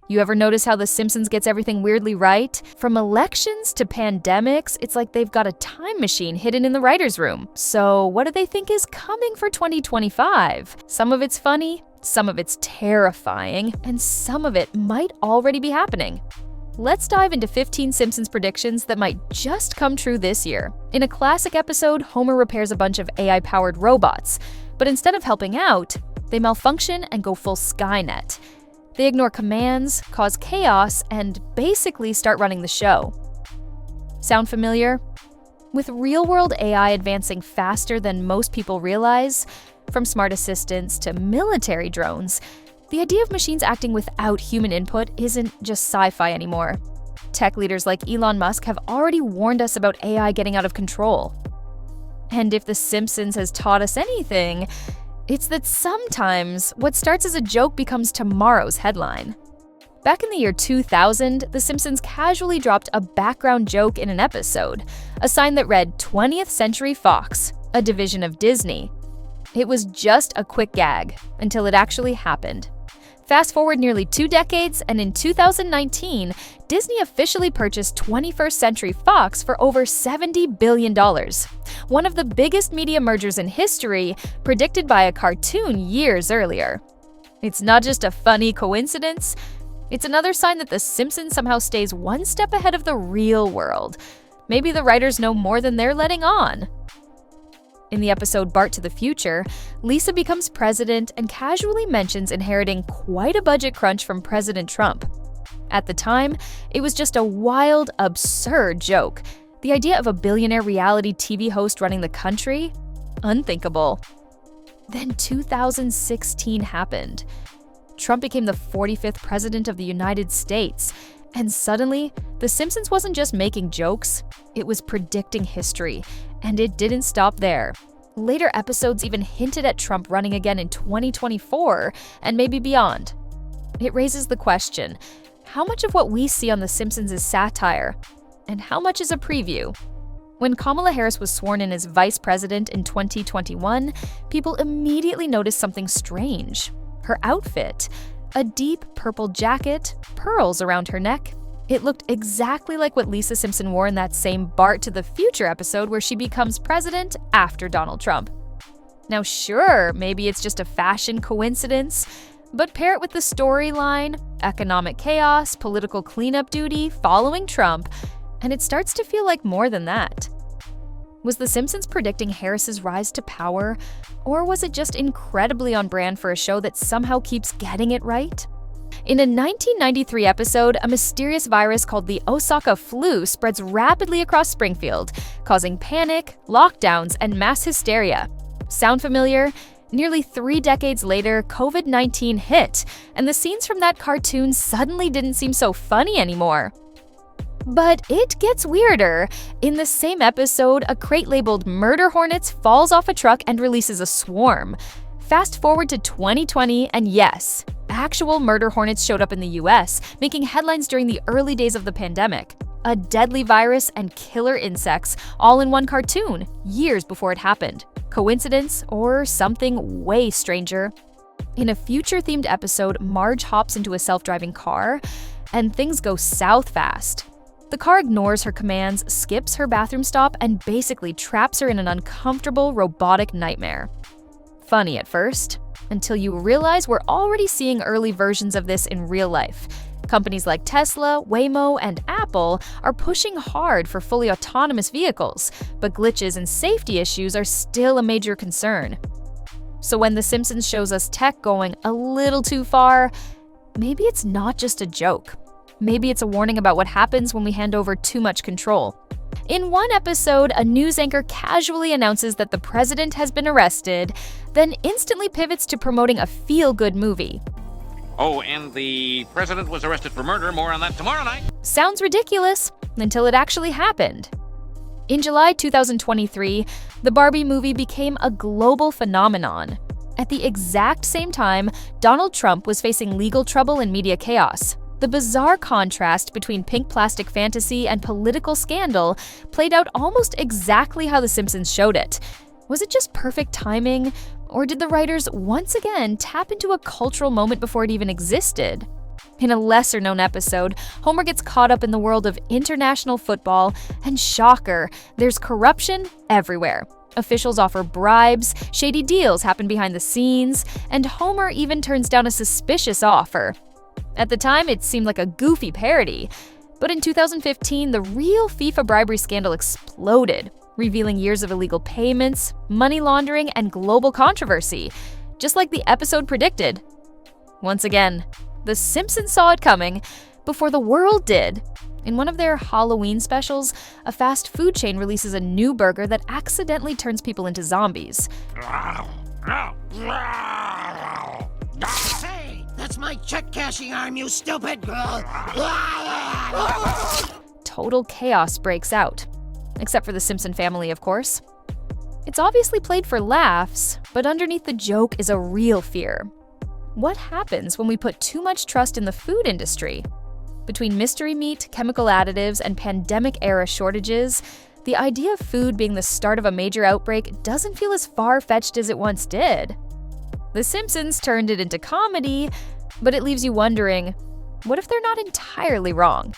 You ever notice how The Simpsons gets everything weirdly right? From elections to pandemics, it's like they've got a time machine hidden in the writer's room. So what do they think is coming for 2025? Some of it's funny, some of it's terrifying, and some of it might already be happening. Let's dive into 15 Simpsons predictions that might just come true this year. In a classic episode, Homer repairs a bunch of AI-powered robots, but instead of helping out, they malfunction and go full Skynet. They ignore commands, cause chaos, and basically start running the show. Sound familiar? With real-world AI advancing faster than most people realize, from smart assistants to military drones, the idea of machines acting without human input isn't just sci-fi anymore. Tech leaders like Elon Musk have already warned us about AI getting out of control. And if The Simpsons has taught us anything, it's that sometimes what starts as a joke becomes tomorrow's headline. Back in the year 2000, The Simpsons casually dropped a background joke in an episode, a sign that read 20th Century Fox, a division of Disney. It was just a quick gag, until it actually happened. Fast forward nearly 2 decades, and in 2019, Disney officially purchased 21st Century Fox for over $70 billion. One of the biggest media mergers in history, predicted by a cartoon years earlier. It's not just a funny coincidence, it's another sign that The Simpsons somehow stays one step ahead of the real world. Maybe the writers know more than they're letting on. In the episode Bart to the Future, Lisa becomes president and casually mentions inheriting quite a budget crunch from President Trump. At the time, it was just a wild, absurd joke. The idea of a billionaire reality TV host running the country? Unthinkable. Then 2016 happened. Trump became the 45th president of the United States, and suddenly, The Simpsons wasn't just making jokes, it was predicting history. And it didn't stop there. Later episodes even hinted at Trump running again in 2024 and maybe beyond. It raises the question, how much of what we see on The Simpsons is satire? And how much is a preview? When Kamala Harris was sworn in as vice president in 2021, people immediately noticed something strange. Her outfit, a deep purple jacket, pearls around her neck. It looked exactly like what Lisa Simpson wore in that same Bart to the Future episode where she becomes president after Donald Trump. Now sure, maybe it's just a fashion coincidence, but pair it with the storyline, economic chaos, political cleanup duty, following Trump, and it starts to feel like more than that. Was The Simpsons predicting Harris's rise to power, or was it just incredibly on brand for a show that somehow keeps getting it right? In a 1993 episode, a mysterious virus called the Osaka flu spreads rapidly across Springfield, causing panic, lockdowns, and mass hysteria. Sound familiar? Nearly 3 decades later, COVID-19 hit, and the scenes from that cartoon suddenly didn't seem so funny anymore. But it gets weirder. In the same episode, a crate labeled Murder Hornets falls off a truck and releases a swarm. Fast forward to 2020, and yes, actual murder hornets showed up in the US, making headlines during the early days of the pandemic. A deadly virus and killer insects, all in one cartoon, years before it happened. Coincidence or something way stranger? In a future-themed episode, Marge hops into a self-driving car, and things go south fast. The car ignores her commands, skips her bathroom stop, and basically traps her in an uncomfortable robotic nightmare. Funny at first, until you realize we're already seeing early versions of this in real life. Companies like Tesla, Waymo, and Apple are pushing hard for fully autonomous vehicles, but glitches and safety issues are still a major concern. So when The Simpsons shows us tech going a little too far, maybe it's not just a joke. Maybe it's a warning about what happens when we hand over too much control. In one episode, a news anchor casually announces that the president has been arrested, then instantly pivots to promoting a feel-good movie. Oh, and the president was arrested for murder. More on that tomorrow night. Sounds ridiculous, until it actually happened. In July 2023, the Barbie movie became a global phenomenon. At the exact same time, Donald Trump was facing legal trouble and media chaos. The bizarre contrast between pink plastic fantasy and political scandal played out almost exactly how The Simpsons showed it. Was it just perfect timing, or did the writers once again tap into a cultural moment before it even existed? In a lesser-known episode, Homer gets caught up in the world of international football, and shocker, there's corruption everywhere. Officials offer bribes, shady deals happen behind the scenes, and Homer even turns down a suspicious offer. At the time, it seemed like a goofy parody, but in 2015, the real FIFA bribery scandal exploded, revealing years of illegal payments, money laundering, and global controversy, just like the episode predicted. Once again, The Simpsons saw it coming before the world did. In one of their Halloween specials, a fast food chain releases a new burger that accidentally turns people into zombies. Hey, that's my check cashing arm, you stupid girl! Total chaos breaks out. Except for the Simpson family, of course. It's obviously played for laughs, but underneath the joke is a real fear. What happens when we put too much trust in the food industry? Between mystery meat, chemical additives, and pandemic-era shortages, the idea of food being the start of a major outbreak doesn't feel as far-fetched as it once did. The Simpsons turned it into comedy, but it leaves you wondering, what if they're not entirely wrong?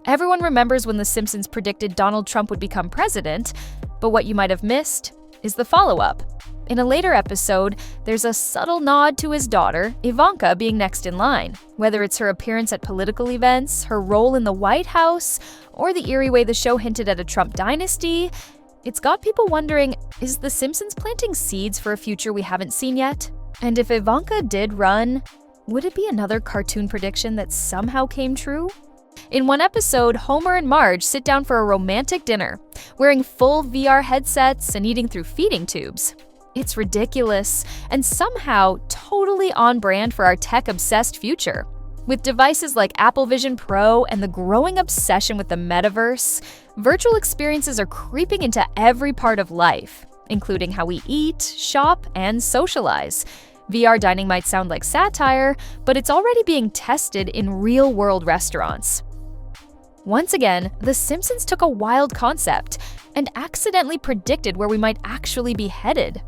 Everyone remembers when The Simpsons predicted Donald Trump would become president, but what you might have missed is the follow-up. In a later episode, there's a subtle nod to his daughter, Ivanka, being next in line. Whether it's her appearance at political events, her role in the White House, or the eerie way the show hinted at a Trump dynasty, it's got people wondering, is The Simpsons planting seeds for a future we haven't seen yet? And if Ivanka did run, would it be another cartoon prediction that somehow came true? In one episode, Homer and Marge sit down for a romantic dinner, wearing full VR headsets and eating through feeding tubes. It's ridiculous, and somehow totally on brand for our tech-obsessed future. With devices like Apple Vision Pro and the growing obsession with the metaverse, virtual experiences are creeping into every part of life, including how we eat, shop, and socialize. VR dining might sound like satire, but it's already being tested in real-world restaurants. Once again, The Simpsons took a wild concept and accidentally predicted where we might actually be headed.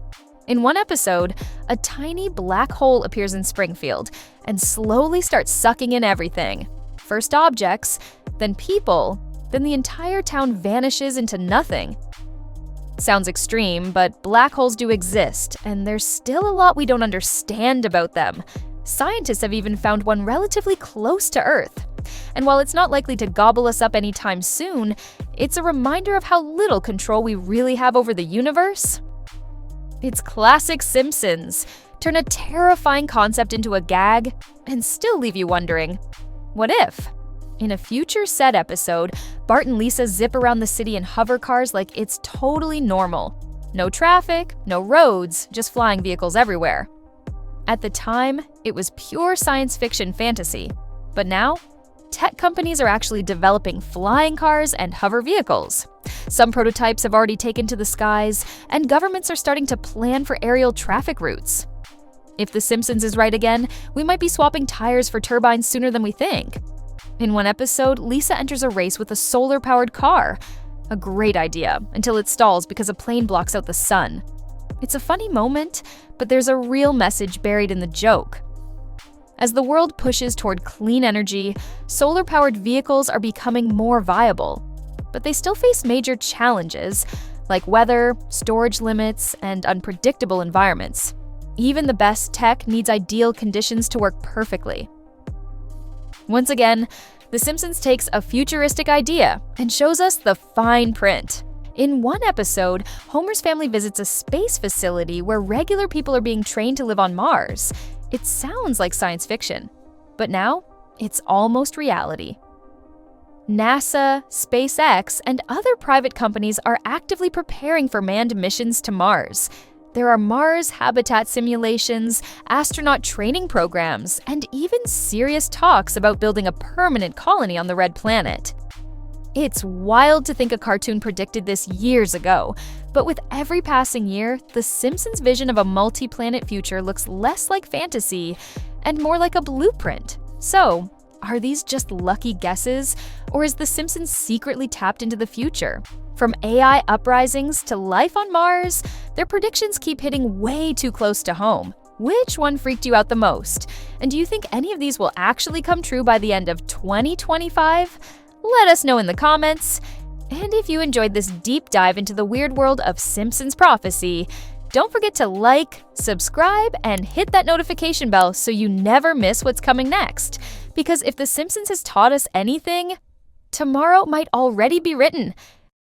In one episode, a tiny black hole appears in Springfield and slowly starts sucking in everything. First objects, then people, then the entire town vanishes into nothing. Sounds extreme, but black holes do exist, and there's still a lot we don't understand about them. Scientists have even found one relatively close to Earth. And while it's not likely to gobble us up anytime soon, it's a reminder of how little control we really have over the universe. It's classic Simpsons. Turn a terrifying concept into a gag and still leave you wondering, what if? In a future set episode, Bart and Lisa zip around the city in hover cars like it's totally normal. No traffic, no roads, just flying vehicles everywhere. At the time, it was pure science fiction fantasy. But now, tech companies are actually developing flying cars and hover vehicles. Some prototypes have already taken to the skies, and governments are starting to plan for aerial traffic routes. If The Simpsons is right again, we might be swapping tires for turbines sooner than we think. In one episode, Lisa enters a race with a solar-powered car. A great idea, until it stalls because a plane blocks out the sun. It's a funny moment, but there's a real message buried in the joke. As the world pushes toward clean energy, solar-powered vehicles are becoming more viable. But they still face major challenges, like weather, storage limits, and unpredictable environments. Even the best tech needs ideal conditions to work perfectly. Once again, The Simpsons takes a futuristic idea and shows us the fine print. In one episode, Homer's family visits a space facility where regular people are being trained to live on Mars. It sounds like science fiction, but now it's almost reality. NASA, SpaceX, and other private companies are actively preparing for manned missions to Mars. There are Mars habitat simulations, astronaut training programs, and even serious talks about building a permanent colony on the Red Planet. It's wild to think a cartoon predicted this years ago, but with every passing year, The Simpsons' vision of a multi-planet future looks less like fantasy and more like a blueprint. So, are these just lucky guesses, or is The Simpsons secretly tapped into the future? From AI uprisings to life on Mars, their predictions keep hitting way too close to home. Which one freaked you out the most? And do you think any of these will actually come true by the end of 2025? Let us know in the comments. And if you enjoyed this deep dive into the weird world of Simpsons prophecy, don't forget to like, subscribe, and hit that notification bell so you never miss what's coming next. Because if The Simpsons has taught us anything, tomorrow might already be written.